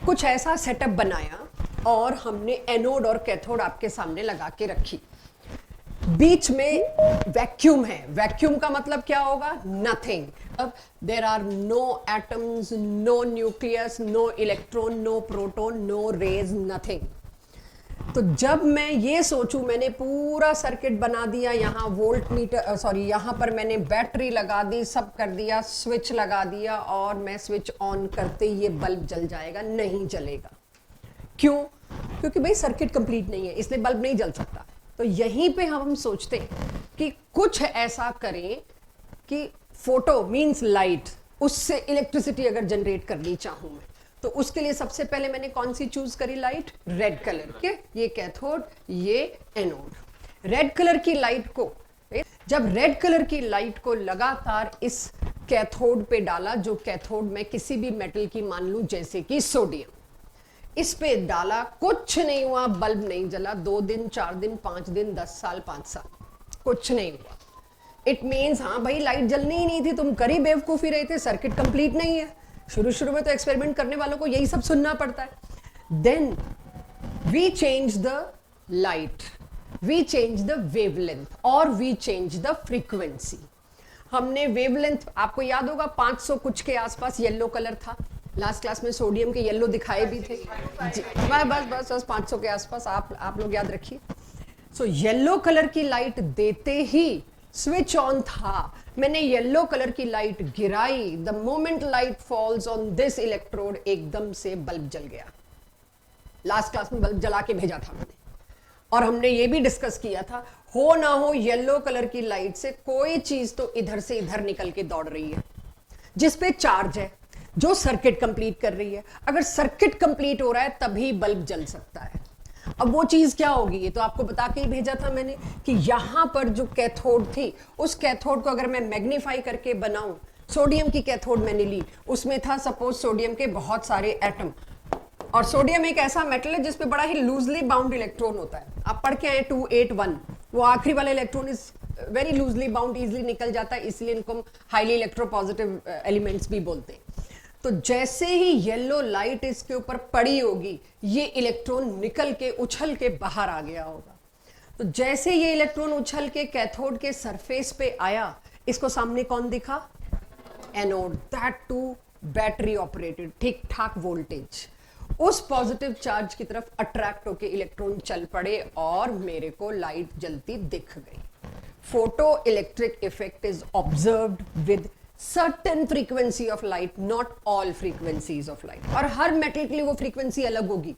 कुछ ऐसा सेटअप बनाया और हमने एनोड और कैथोड आपके सामने लगा के रखी। बीच में वैक्यूम है। वैक्यूम का मतलब क्या होगा? नथिंग। अब there are no atoms, no nucleus, no electron, no proton, no rays, nothing. तो जब मैं ये सोचूं, मैंने पूरा सर्किट बना दिया, यहाँ वोल्ट मीटर यहाँ पर मैंने बैटरी लगा दी, सब कर दिया, स्विच लगा दिया और मैं स्विच ऑन करते ही ये बल्ब जल जाएगा, नहीं जलेगा। क्यों? क्योंकि भाई सर्किट कंप्लीट नहीं है, इसलिए बल्ब नहीं जल सकता। तो यहीं पे हम सोचते हैं कि कुछ ऐसा करें कि फोटो मींस लाइट, उससे इलेक्ट्रिसिटी अगर जनरेट करनी चाहूं मैं, तो उसके लिए सबसे पहले मैंने कौन सी चूज करी? लाइट रेड कलर के। ये कैथोड, ये एनोड। रेड कलर की लाइट को, जब रेड कलर की लाइट को लगातार इस कैथोड पे डाला, जो कैथोड में किसी भी मेटल की मान लूं जैसे कि सोडियम, इस पे डाला, कुछ नहीं हुआ, बल्ब नहीं जला। 2 दिन, 4 दिन, 5 दिन, 10 साल, 5 साल, कुछ नहीं हुआ। इट मीन्स हाँ भाई लाइट जलनी ही नहीं थी, तुम करी बेवकूफी रहे थे, सर्किट कंप्लीट नहीं है। शुरू में तो एक्सपेरिमेंट करने वालों को यही सब सुनना पड़ता है। Then we change the light, we change the wavelength और वी चेंज द फ्रीक्वेंसी। हमने वेवलेंथ, आपको याद होगा 500 कुछ के आसपास येलो कलर था। लास्ट क्लास में सोडियम के येलो दिखाए भी थे। बस 500 के आसपास, आप लोग याद रखिए। सो येलो कलर की लाइट देते ही स्विच ऑन था, मैंने येलो कलर की लाइट गिराई, the moment light falls on this electrode, एकदम से बल्ब जल गया। लास्ट क्लास में बल्ब जला के भेजा था मैंने, और हमने ये भी डिस्कस किया था, हो ना हो येलो कलर की लाइट से कोई चीज तो इधर से इधर निकल के दौड़ रही है, जिसपे चार्ज है, जो सर्किट कंप्लीट कर रही है। अगर सर्किट कंप्लीट हो रहा है तभी बल्ब जल सकता है। अब वो चीज क्या होगी, ये तो आपको बता के ही भेजा था मैंने कि यहां पर जो कैथोड थी, उस कैथोड को अगर मैं मैग्नीफाई करके बनाऊं, सोडियम की कैथोड मैंने ली, उसमें था सपोज सोडियम के बहुत सारे एटम, और सोडियम एक ऐसा मेटल है जिसपे बड़ा ही लूजली बाउंड इलेक्ट्रॉन होता है। आप पढ़ के आए 281, वो आखिरी वाला electron is very loosely bound, easily निकल जाता है, इसलिए इनको हम हाईली इलेक्ट्रोपॉजिटिव एलिमेंट्स भी बोलते हैं। तो जैसे ही येलो लाइट इसके ऊपर पड़ी होगी, ये इलेक्ट्रॉन निकल के उछल के बाहर आ गया होगा। तो जैसे ये इलेक्ट्रॉन उछल के कैथोड के सरफेस पे आया, इसको सामने कौन दिखा? Anode, that to battery operated, ठीक ठाक वोल्टेज। उस पॉजिटिव चार्ज की तरफ अट्रैक्ट होके इलेक्ट्रॉन चल पड़े और मेरे को लाइट जलती दिख गई। Photo electric effect is observed with certain frequency of light, not all frequencies of light। और हर मेटल के लिए वो फ्रीक्वेंसी अलग होगी।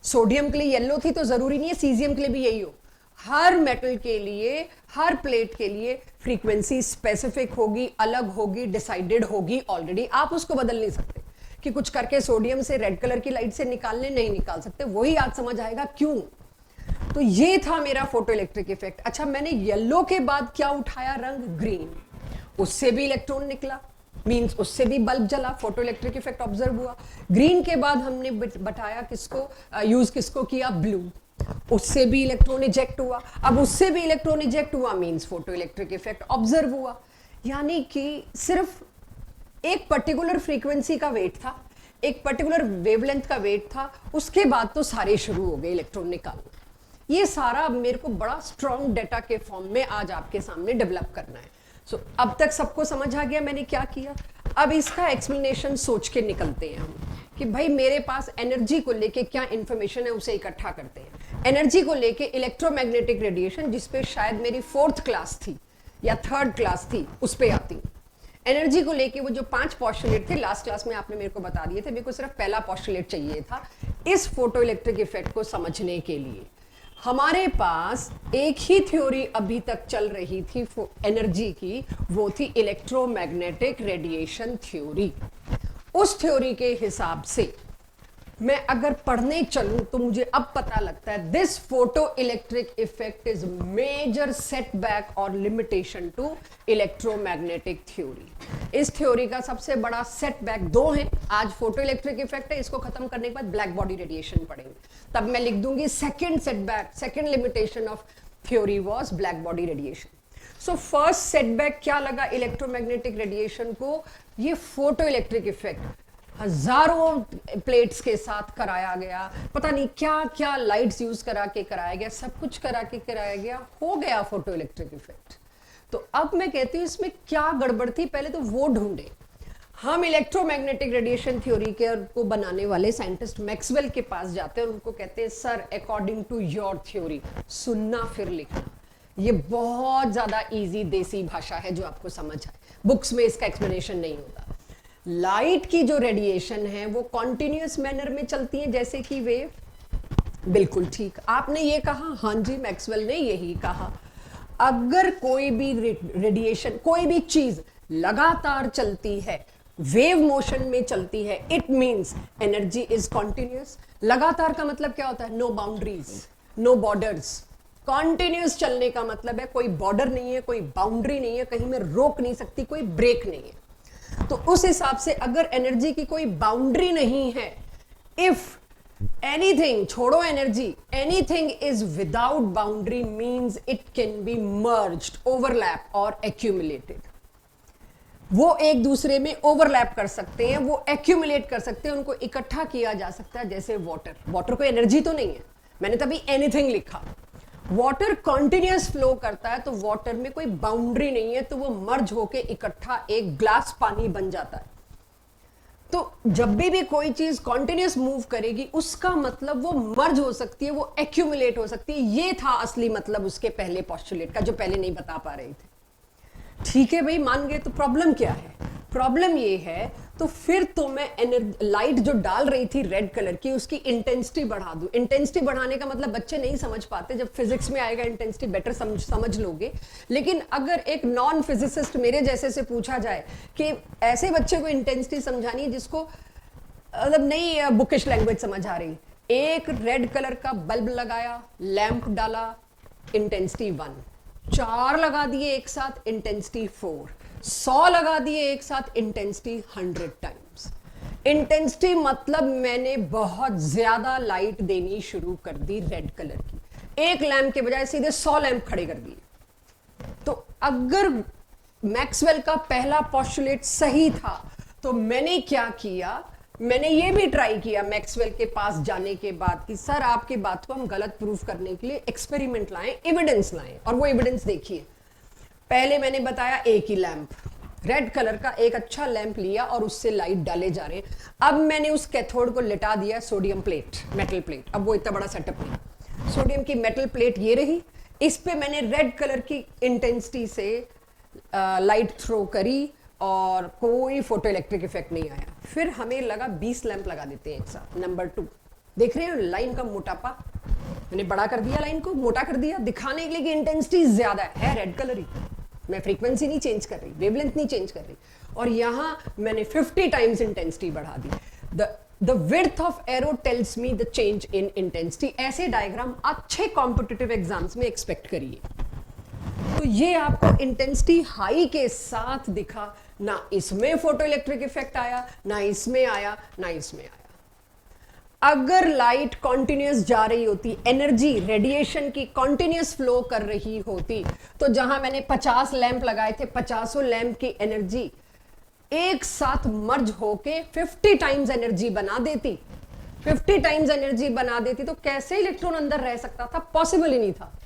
सोडियम के लिए येलो थी तो जरूरी नहीं है सीजियम के लिए भी यही हो। हर मेटल के लिए, हर प्लेट के लिए फ्रीक्वेंसी स्पेसिफिक होगी, अलग होगी, डिसाइडेड होगी ऑलरेडी। आप उसको बदल नहीं सकते कि कुछ करके सोडियम से रेड कलर की लाइट से निकालने नहीं निकाल सकते। वही आज समझ आएगा क्यों। तो ये था मेरा फोटो इलेक्ट्रिक इफेक्ट। अच्छा, मैंने येलो के बाद क्या उठाया? रंग ग्रीन, उससे भी इलेक्ट्रॉन निकला, मींस उससे भी बल्ब जला, फोटो इलेक्ट्रिक इफेक्ट ऑब्जर्व हुआ। ग्रीन के बाद हमने बताया किसको, यूज किसको किया? ब्लू, उससे भी इलेक्ट्रॉन इजेक्ट हुआ। अब उससे भी इलेक्ट्रॉन इजेक्ट हुआ, means photo electric effect observe हुआ। यानी कि सिर्फ एक पर्टिकुलर फ्रीक्वेंसी का वेट था, एक पर्टिकुलर वेवलेंथ का वेट था, उसके बाद तो सारे शुरू हो गए इलेक्ट्रॉन निकालना। ये सारा मेरे को बड़ा स्ट्रॉन्ग डेटा के फॉर्म में आज आपके सामने डेवलप करना है। So, अब तक सबको समझ आ गया मैंने क्या किया। अब इसका एक्सप्लेनेशन सोच के निकलते हैं हम कि भाई मेरे पास एनर्जी को लेके क्या इंफॉर्मेशन है, उसे इकट्ठा करते हैं। एनर्जी को लेके इलेक्ट्रोमैग्नेटिक रेडिएशन, जिसपे शायद मेरी 4th क्लास थी या 3rd क्लास थी, उस पे आती हूँ। एनर्जी को लेके वो जो 5 पोस्टुलेट थे लास्ट क्लास में आपने मेरे को बता दिए थे, मेरे को सिर्फ पहला पोस्टुलेट चाहिए था इस फोटो इलेक्ट्रिक इफेक्ट को समझने के लिए। हमारे पास एक ही थ्योरी अभी तक चल रही थी एनर्जी की, वो थी इलेक्ट्रोमैग्नेटिक रेडिएशन थ्योरी। उस थ्योरी के हिसाब से मैं अगर पढ़ने चलूं तो मुझे अब पता लगता है this photo electric effect is major setback और लिमिटेशन टू इलेक्ट्रोमैग्नेटिक थ्योरी। इस थ्योरी का सबसे बड़ा सेटबैक 2 है। आज फोटो इलेक्ट्रिक इफेक्ट है, इसको खत्म करने के बाद ब्लैक बॉडी रेडिएशन पढ़ेंगे, तब मैं लिख दूंगी second setback, second limitation of theory was black body radiation. So first setback क्या लगा इलेक्ट्रोमैग्नेटिक रेडिएशन को? ये फोटो इलेक्ट्रिक इफेक्ट हजारों प्लेट्स के साथ कराया गया, पता नहीं क्या क्या लाइट्स यूज करा के कराया गया, सब कुछ करा के कराया गया, हो गया फोटो इलेक्ट्रिक इफेक्ट। तो अब मैं कहती हूँ इसमें क्या गड़बड़ थी, पहले तो वो ढूंढे। हम इलेक्ट्रोमैग्नेटिक रेडिएशन थ्योरी के को बनाने वाले साइंटिस्ट मैक्सवेल के पास जाते हैं और उनको कहते हैं sir according to your theory, सुनना फिर लिखना। ये बहुत ज्यादा इजी देसी भाषा है जो आपको समझ आए, बुक्स में इसका एक्सप्लेनेशन नहीं होता। लाइट की जो रेडिएशन है वो कॉन्टिन्यूअस मैनर में चलती है जैसे कि वेव, बिल्कुल ठीक आपने ये कहा, हाँ जी मैक्सवेल ने यही कहा। अगर कोई भी रेडिएशन, कोई भी चीज लगातार चलती है, वेव मोशन में चलती है, it means energy is continuous. लगातार का मतलब क्या होता है? No boundaries, no borders. Continuous चलने का मतलब है कोई बॉर्डर नहीं है, कोई बाउंड्री नहीं है, कहीं में रोक नहीं सकती, कोई ब्रेक नहीं है। तो उस हिसाब से अगर एनर्जी की कोई बाउंड्री नहीं है, इफ एनीथिंग, छोड़ो energy, anything is without boundary means it can be merged, overlap और एक्यूमुलेटेड। वो एक दूसरे में ओवरलैप कर सकते हैं, वो एक्यूमुलेट कर सकते हैं, उनको इकट्ठा किया जा सकता है। जैसे वाटर, वाटर को एनर्जी तो नहीं है, मैंने तभी एनीथिंग लिखा। वाटर कॉन्टिन्यूअस फ्लो करता है तो वाटर में कोई बाउंड्री नहीं है, तो वो मर्ज होके इकट्ठा एक ग्लास पानी बन जाता है। तो जब भी कोई चीज कॉन्टिन्यूअस मूव करेगी उसका मतलब वो मर्ज हो सकती है, वो एक्यूमुलेट हो सकती है। ये था असली मतलब उसके पहले पोस्टुलेट का, जो पहले नहीं बता पा रहे थे। ठीक है भाई, मान गए। तो प्रॉब्लम क्या है? प्रॉब्लम ये है, तो फिर तो मैं लाइट जो डाल रही थी रेड कलर की, उसकी इंटेंसिटी बढ़ा दूं। इंटेंसिटी बढ़ाने का मतलब बच्चे नहीं समझ पाते, जब फिजिक्स में आएगा इंटेंसिटी बेटर समझ लोगे। लेकिन अगर एक नॉन फिजिसिस्ट मेरे जैसे से पूछा जाए कि ऐसे बच्चे को इंटेंसिटी समझानी है जिसको मतलब नहीं बुकिश लैंग्वेज समझ आ रही, एक रेड कलर का बल्ब लगाया, लैंप डाला, इंटेंसिटी 1, 4 लगा दिए एक साथ, इंटेंसिटी 4, 100 लगा दिए एक साथ, इंटेंसिटी 100 टाइम्स। इंटेंसिटी मतलब मैंने बहुत ज्यादा लाइट देनी शुरू कर दी रेड कलर की, एक लैंप के बजाय सीधे 100 लैंप खड़े कर दिए। तो अगर मैक्सवेल का पहला पोस्टुलेट सही था तो मैंने क्या किया, मैंने ये भी ट्राई किया मैक्सवेल के पास जाने के बाद कि सर आपकी बात को हम गलत प्रूफ करने के लिए एक्सपेरिमेंट लाएं, एविडेंस लाएं। और वो एविडेंस देखिए, पहले मैंने बताया एक ही लैंप, रेड कलर का एक अच्छा लैंप लिया और उससे लाइट डाले जा रहे हैं। अब मैंने उस कैथोड को लिटा दिया सोडियम प्लेट, मेटल प्लेट। अब वो इतना बड़ा सेटअप नहीं, सोडियम की मेटल प्लेट ये रही, इस पे मैंने रेड कलर की इंटेंसिटी से लाइट थ्रो करी और कोई फोटो इलेक्ट्रिक इफेक्ट नहीं आया। फिर हमें लगा 20 लैंप लगा देते हैं एक साथ। नंबर 2, देख रहे हो लाइन का मोटापा, मैंने बड़ा कर दिया, लाइन को मोटा कर दिया, दिखाने के लिए कि इंटेंसिटी ज्यादा है रेड कलर ही, मैं फ्रीक्वेंसी नहीं चेंज कर रही, वेवलेंथ नहीं चेंज कर रही। और यहां मैंने 50 टाइम्स इंटेंसिटी बढ़ा दी। The width of arrow tells me the change in intensity. ऐसे डायग्राम अच्छे कॉम्पिटिटिव एग्जाम्स में एक्सपेक्ट करिए। तो ये आपको इंटेंसिटी हाई के साथ दिखा, ना इसमें फोटो इलेक्ट्रिक इफेक्ट आया, ना इसमें आया, ना इसमें आया। अगर लाइट कॉन्टिन्यूअस जा रही होती, एनर्जी रेडिएशन की कॉन्टिन्यूअस फ्लो कर रही होती, तो जहां मैंने 50 लैंप लगाए थे, 50 लैंप की एनर्जी एक साथ मर्ज होके 50 टाइम्स एनर्जी बना देती। 50 टाइम्स एनर्जी बना देती तो कैसे इलेक्ट्रॉन अंदर रह सकता था? पॉसिबल ही नहीं था।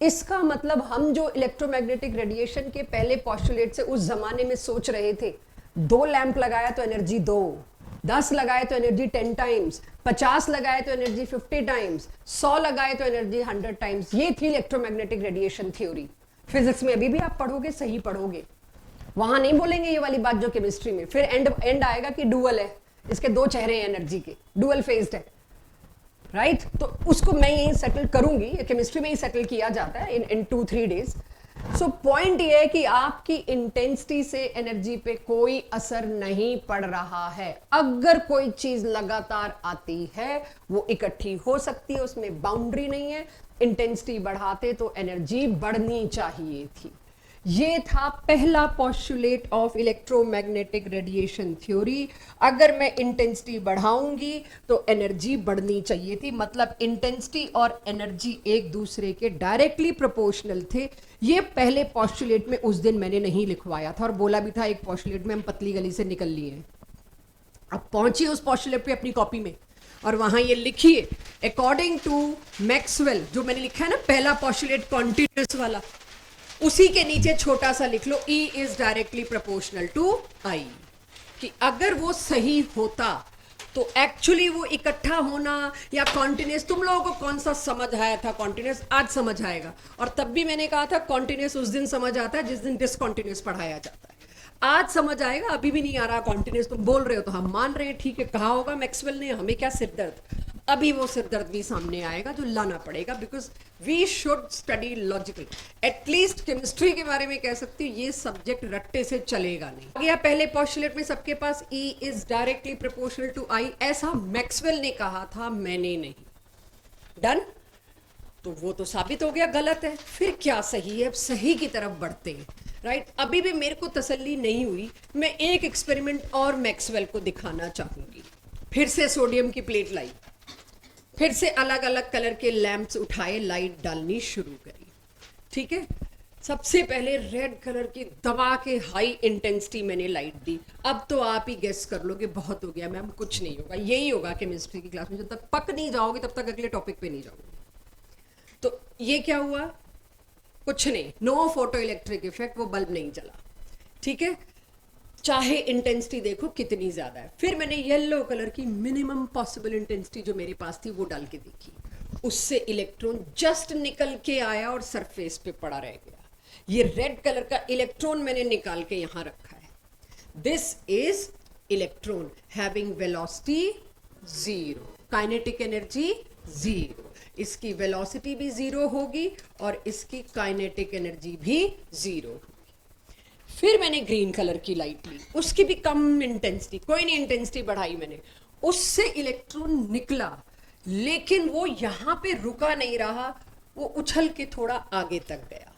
इसका मतलब हम जो इलेक्ट्रोमैग्नेटिक रेडिएशन के पहले पोस्टुलेट से उस जमाने में सोच रहे थे, 2 लैंप लगाया तो एनर्जी 2, 10 लगाए तो एनर्जी 10 टाइम्स, 50 लगाए तो एनर्जी 50 टाइम्स, 100 लगाए तो एनर्जी 100 टाइम्स। ये थी इलेक्ट्रोमैग्नेटिक रेडिएशन थ्योरी। फिजिक्स में अभी भी आप पढ़ोगे, सही पढ़ोगे, वहां नहीं बोलेंगे ये वाली बात जो केमिस्ट्री में। फिर एंड आएगा कि डुअल है, इसके 2 चेहरे हैं एनर्जी के, डुअल फेज्ड है, राइट? तो उसको मैं यही सेटल करूंगी, केमिस्ट्री में ही सेटल किया जाता है इन 2-3 डेज। सो पॉइंट ये है कि आपकी इंटेंसिटी से एनर्जी पे कोई असर नहीं पड़ रहा है। अगर कोई चीज लगातार आती है वो इकट्ठी हो सकती है, उसमें बाउंड्री नहीं है। इंटेंसिटी बढ़ाते तो एनर्जी बढ़नी चाहिए थी। ये था पहला postulate of electromagnetic radiation theory. अगर मैं इंटेंसिटी बढ़ाऊंगी तो एनर्जी बढ़नी चाहिए थी, मतलब इंटेंसिटी और एनर्जी एक दूसरे के डायरेक्टली प्रोपोर्शनल थे। ये पहले पोस्टुलेट में उस दिन मैंने नहीं लिखवाया था और बोला भी था एक पोस्टुलेट में हम पतली गली से निकल लिए हैं। अब पहुंचिए उस पॉस्टुलेट पे अपनी कॉपी में और वहां ये लिखिए, अकॉर्डिंग टू मैक्सवेल, जो मैंने लिखा है ना पहला पॉस्टुलेट कॉन्टिन्यूअस वाला, उसी के नीचे छोटा सा लिख लो E is directly proportional to I, कि अगर वो सही होता तो एक्चुअली वो इकट्ठा होना या कॉन्टिन्यूस, तुम लोगों को कौन सा समझ आया था कॉन्टिन्यूस, आज समझ आएगा। और तब भी मैंने कहा था कॉन्टिन्यूस उस दिन समझ आता है जिस दिन डिसकॉन्टिन्यूस पढ़ाया जाता है। आज समझ आएगा, अभी भी नहीं आ रहा कॉन्टिन्यूस, तुम बोल रहे हो तो हम मान रहे हैं, ठीक है, कहा होगा मैक्सवेल ने, हमें क्या सिरदर्द। अभी वो सिरदर्द भी सामने आएगा जो लाना पड़ेगा, because we should study logical. At least chemistry के बारे में कह सकती हूँ ये सब्जेक्ट रट्टे से चलेगा नहीं। गया पहले पोस्टुलेट में सबके पास E is directly proportional to I, ऐसा मैक्सवेल ने कहा था, मैंने नहीं। डन, तो वो तो साबित हो गया गलत है, फिर क्या सही है, अब सही की तरफ बढ़ते हैं, राइट। अभी भी मेरे को तसल्ली नहीं हुई, मैं एक एक्सपेरिमेंट और मैक्सवेल को दिखाना चाहूंगी। फिर से सोडियम की प्लेट लाई, फिर से अलग अलग कलर के लैंप्स उठाए, लाइट डालनी शुरू करी, ठीक है। सबसे पहले रेड कलर की दबा के हाई इंटेंसिटी मैंने लाइट दी। अब तो आप ही गेस कर लो कि बहुत हो गया मैम, कुछ नहीं होगा, यही होगा केमिस्ट्री की क्लास में, जब तक पक नहीं जाओगे तब तक अगले टॉपिक पे नहीं जाओगे। तो ये क्या हुआ, कुछ नहीं, नो फोटो इलेक्ट्रिक इफेक्ट, वो बल्ब नहीं जला, ठीक है। चाहे इंटेंसिटी देखो कितनी ज्यादा है। फिर मैंने येलो कलर की मिनिमम पॉसिबल इंटेंसिटी जो मेरे पास थी वो डाल के देखी, उससे इलेक्ट्रॉन जस्ट निकल के आया और सरफेस पे पड़ा रह गया। ये रेड कलर का इलेक्ट्रॉन मैंने निकाल के यहां रखा है, this is electron having velocity 0, kinetic energy 0, इसकी वेलोसिटी भी 0 होगी और इसकी काइनेटिक एनर्जी भी 0। फिर मैंने ग्रीन कलर की लाइट ली, उसकी भी कम इंटेंसिटी, कोई नहीं इंटेंसिटी बढ़ाई मैंने, उससे इलेक्ट्रॉन निकला, लेकिन वो यहां पे रुका नहीं रहा, वो उछल के थोड़ा आगे तक गया,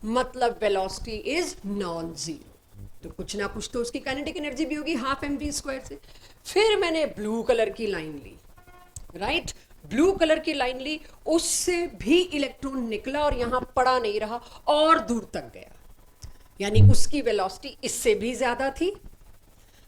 मतलब वेलोसिटी इज नॉन जीरो, तो कुछ ना कुछ तो उसकी काइनेटिक एनर्जी भी होगी हाफ mv² से। फिर मैंने ब्लू कलर की लाइन ली, राइट, ब्लू कलर की लाइन ली, उससे भी इलेक्ट्रॉन निकला और यहां पड़ा नहीं रहा और दूर तक गया, यानी उसकी वेलोसिटी इससे भी ज्यादा थी।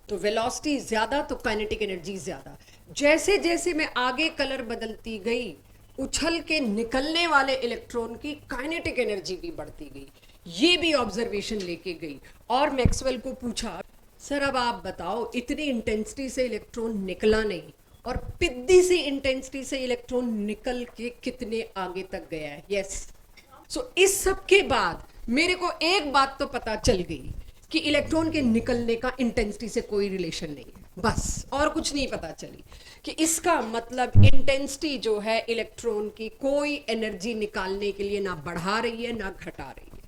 तो वेलोसिटी ज्यादा तो काइनेटिक एनर्जी ज्यादा। जैसे जैसे मैं आगे कलर बदलती गई, उछल के निकलने वाले इलेक्ट्रॉन की काइनेटिक एनर्जी भी बढ़ती गई। ये भी ऑब्जर्वेशन लेके गई और मैक्सवेल को पूछा, सर अब आप बताओ, इतनी इंटेंसिटी से इलेक्ट्रॉन निकला नहीं और पिद्दी सी इंटेंसिटी से इलेक्ट्रॉन निकल के कितने आगे तक गया है। यस, सो इस सब के बाद मेरे को एक बात तो पता चल गई कि इलेक्ट्रॉन के निकलने का इंटेंसिटी से कोई रिलेशन नहीं है, बस, और कुछ नहीं पता चली, कि इसका मतलब इंटेंसिटी जो है इलेक्ट्रॉन की कोई एनर्जी निकालने के लिए ना बढ़ा रही है ना घटा रही है।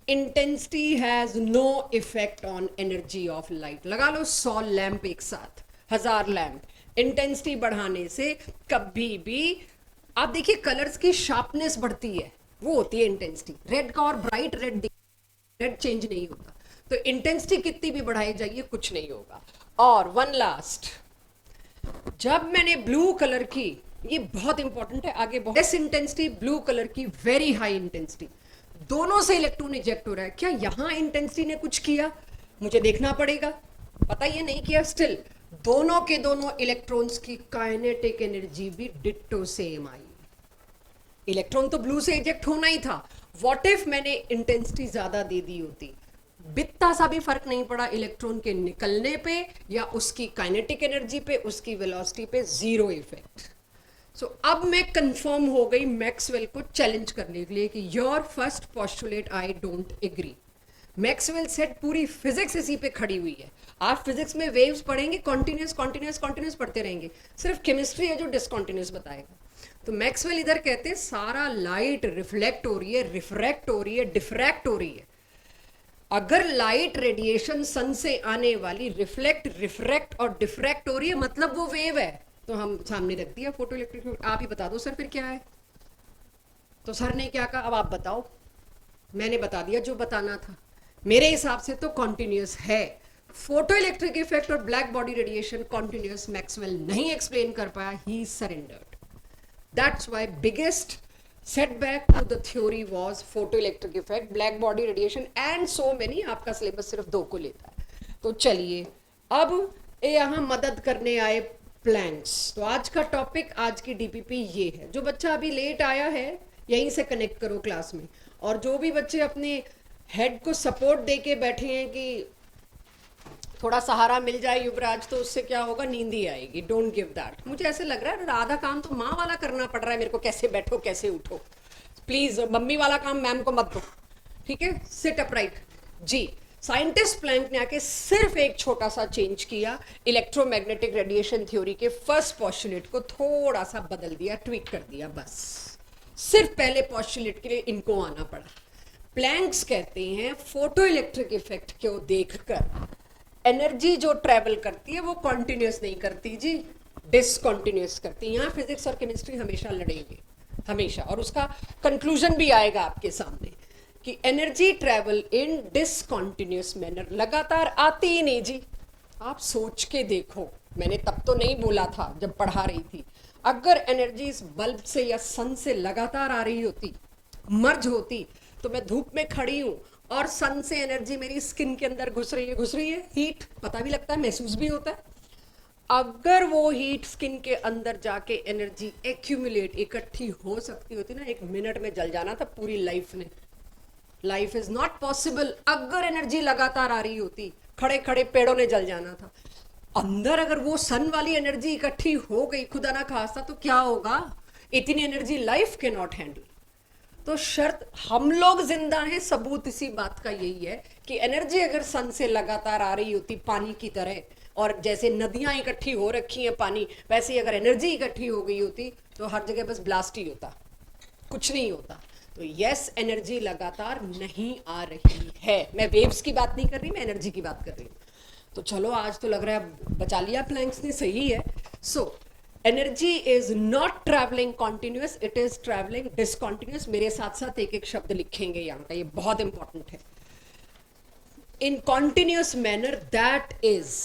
Intensity has no effect on energy of light. लगा लो 100 लैंप एक साथ, 1000 लैंप, इंटेंसिटी बढ़ाने से कभी भी, आप देखिए कलर्स की शार्पनेस बढ़ती है, वो होती है इंटेंसिटी। रेड का और ब्राइट रेड चेंज नहीं होता, तो इंटेंसिटी कितनी भी बढ़ाई जाइए कुछ नहीं होगा। और वन लास्ट, जब मैंने ब्लू कलर की, ये बहुत इंपॉर्टेंट है, आगे बहुत लेस इंटेंसिटी, ब्लू कलर की वेरी हाई इंटेंसिटी, दोनों से इलेक्ट्रॉन इजेक्ट हो रहा है, क्या यहां इंटेंसिटी ने कुछ किया? मुझे देखना पड़ेगा, पता ये नहीं किया, स्टिल दोनों के दोनों इलेक्ट्रॉन्स की काइनेटिक एनर्जी भी डिट्टो सेम आई। इलेक्ट्रॉन तो ब्लू से इजेक्ट होना ही था, व्हाट इफ मैंने इंटेंसिटी ज्यादा दे दी होती, बित्ता सा भी फर्क नहीं पड़ा इलेक्ट्रॉन के निकलने पे या उसकी काइनेटिक एनर्जी पे, उसकी वेलोसिटी पे, 0 इफेक्ट। सो अब मैं कंफर्म हो गई मैक्सवेल को चैलेंज करने के लिए कि your first postulate I don't agree. Maxwell said पूरी फिजिक्स इसी पे खड़ी हुई है। आप फिजिक्स में वेव्स पढ़ेंगे, कॉन्टिन्यूस कॉन्टिन्यूस कॉन्टिन्यूस पढ़ते रहेंगे, सिर्फ केमिस्ट्री है जो डिसकॉन्टिन्यूस बताएगा। तो मैक्सवेल इधर कहते हैं सारा लाइट रिफ्लेक्ट हो रही है, रिफ्रैक्ट हो रही है, डिफ्रैक्ट हो रही है। अगर लाइट रेडिएशन सन से आने वाली रिफ्लेक्ट, रिफ्रैक्ट और डिफ्रैक्ट हो रही है, मतलब वो वेव है। तो हम सामने रख दिया फोटो इलेक्ट्रिक, आप ही बता दो सर फिर क्या है। तो सर ने क्या कहा, अब आप बताओ। मैंने बता दिया जो बताना था, मेरे हिसाब से तो कॉन्टिन्यूस है। फोटो इलेक्ट्रिक इफेक्ट और black body radiation continuous Maxwell नहीं एक्सप्लेन कर पाया, ही surrendered. That's why biggest setback to the theory was photoelectric effect, black body radiation and so many। आपका सिलेबस सिर्फ 2 को लेता है। तो चलिए अब ये यहाँ मदद करने आए प्लैंक्स। तो आज का टॉपिक, आज की डीपीपी ये है। जो बच्चा अभी लेट आया है यहीं से कनेक्ट करो क्लास में, और जो भी बच्चे अपने हेड को सपोर्ट दे के बैठे हैं कि थोड़ा सहारा मिल जाए युवराज, तो उससे क्या होगा, नींद ही आएगी। Don't give that. मुझे ऐसे लग रहा है आधा काम तो माँ वाला करना पड़ रहा है मेरे को, कैसे बैठो कैसे उठो। प्लीज मम्मी वाला काम मैम को मत दो, ठीक है। सिट अपराइट जी। साइंटिस्ट प्लैंक ने आके सिर्फ एक छोटा सा चेंज किया, इलेक्ट्रोमैग्नेटिक रेडिएशन थ्योरी के फर्स्ट पॉस्टुलेट को थोड़ा सा बदल दिया, ट्वीक कर दिया, बस। सिर्फ पहले पॉस्टुलेट के लिए इनको आना पड़ा। प्लैंक्स कहते हैं फोटो इलेक्ट्रिक इफेक्ट को देखकर एनर्जी जो ट्रेवल करती है वो कॉन्टिन्यूस नहीं करती जी, डिसकॉन्टिन्यूस करती है। यहाँ फिजिक्स और केमिस्ट्री हमेशा लड़ेंगे, हमेशा, और उसका कंक्लूजन भी आएगा आपके सामने कि energy travel in discontinuous manner. लगातार आती ही नहीं जी। आप सोच के देखो, मैंने तब तो नहीं बोला था जब पढ़ा रही थी, अगर एनर्जी इस बल्ब से या सन से लगातार आ रही होती, मर्ज होती, तो मैं धूप में खड़ी हूं और सन से एनर्जी मेरी स्किन के अंदर घुस रही है, हीट पता भी लगता है, महसूस भी होता है। अगर वो हीट स्किन के अंदर जाके एनर्जी एक्यूमुलेट, इकट्ठी हो सकती होती ना, 1 मिनट में जल जाना था पूरी लाइफ ने। Life is not possible. अगर एनर्जी लगातार आ रही होती, खड़े खड़े पेड़ों ने जल जाना था। अंदर अगर वो सन वाली एनर्जी इकट्ठी हो गई, खुदा ना खास्ता, तो क्या होगा, इतनी एनर्जी लाइफ के नॉट हैंडल। तो शर्त, हम लोग जिंदा हैं, सबूत इसी बात का यही है कि एनर्जी अगर सन से लगातार आ रही होती पानी की तरह, और जैसे नदियां इकट्ठी हो रखी हैं पानी, वैसे ही अगर एनर्जी इकट्ठी हो गई होती तो हर जगह बस ब्लास्ट ही होता, कुछ नहीं होता। तो यस, एनर्जी लगातार नहीं आ रही है। मैं वेव्स की बात नहीं कर रही, मैं एनर्जी की बात कर रही हूँ। तो चलो, आज तो लग रहा है बचा लिया प्लैंक्स ने, सही है। So energy is not travelling continuous, it is travelling discontinuous. मेरे साथ साथ एक एक शब्द लिखेंगे यहाँ का, ये बहुत इंपॉर्टेंट है। In continuous manner, that is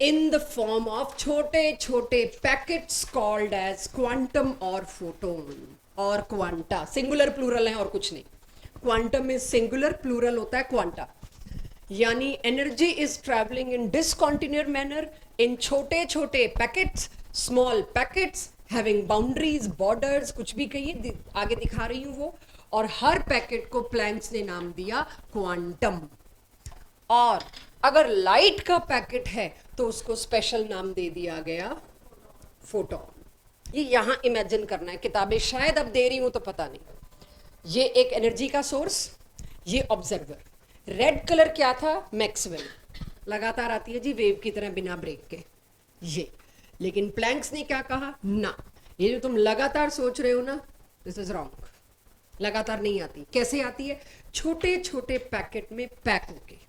in the form of छोटे छोटे पैकेट्स कॉल्ड एज क्वांटम और फोटोन और क्वांटा। सिंगुलर प्लूरल है और कुछ नहीं। क्वांटम इज सिंगुलर, प्लूरल होता है क्वांटा। यानी energy is travelling in discontinuous manner in छोटे छोटे packets, small packets having boundaries, borders, कुछ भी कहिए, आगे दिखा रही हूं वो। और हर पैकेट को प्लैंक्स ने नाम दिया क्वांटम। और अगर लाइट का पैकेट है तो उसको स्पेशल नाम दे दिया गया फोटोन। ये यहां इमेजिन करना है, किताबें शायद अब दे रही हूं तो पता नहीं। ये एक एनर्जी का सोर्स, ये ऑब्जर्वर। रेड कलर क्या था, मैक्सवेल, लगातार आती है जी वेव की तरह बिना ब्रेक के ये। लेकिन प्लैंक्स ने क्या कहा, ना, ये जो तुम लगातार सोच रहे हो ना, दिस इज रॉन्ग। लगातार नहीं आती। कैसे आती है, छोटे छोटे पैकेट में पैक होके,